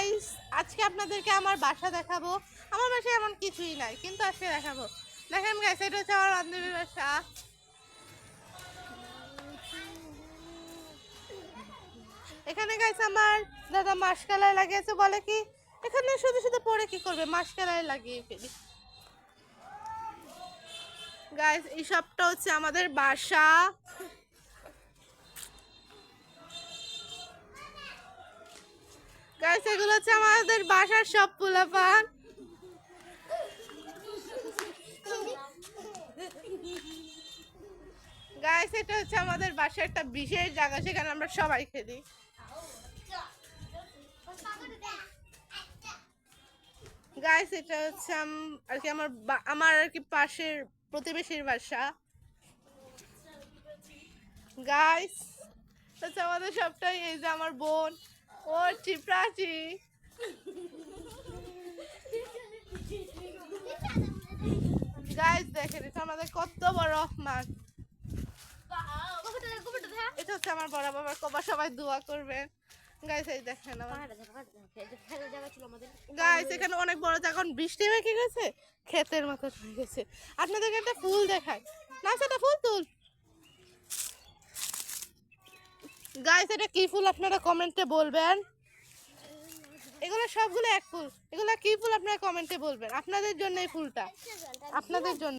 Guys, আজকে আপনাদেরকে আমার বাসা দেখাবো। আমার বাসায় এমন কিছুই নাই, কিন্তু আজকে দেখাবো। দেখেন গাইস, এটা হচ্ছে আমার বান্ধবীর বাসা। এখানে গাইস আমার দাদা মাসকালাই লাগিয়েছে, বলে কি এখানে শুধু শুধু পরে কি করবে, মাসকালাই লাগিয়ে ফেলি। গাইস, এই সবটা হচ্ছে আমাদের বাসা। গাইস, এগুলো হচ্ছে আমাদের বাসার সব পোলাপান। গাইস, এটা হচ্ছে আমাদের বাসার একটা বিশেষ জায়গা, সেখানে আমরা সবাই খেলি। গাইস, এটা হচ্ছে আর কি আমার আর কি পাশের প্রতিবেশীর বাসা। গাইস, হচ্ছে আমাদের সবটাই, এই যে আমার বোন, ও চিপ্রাচি। গাইস দেখেন, এটা আমাদের কত বড় মাছ। এটা হচ্ছে আমার বড় বাবার কবা, সবাই দোয়া করবেন। গাইস, এই দেখেন গাইস, এখানে অনেক বড়, যখন বৃষ্টি হয়ে কি গেছে, ক্ষেতের মতো হয়ে গেছে। আপনাদেরকে একটা ফুল দেখায় না, সেটা ফুল তুল। গাইস, এটা কি ফুল আপনারা কমেন্টে বলবেন। এগুলো সবগুলো এক ফুল, এগুলো কি ফুল আপনারা কমেন্টে বলবেন। আপনাদের জন্য এই ফুলটা, আপনাদের জন্য।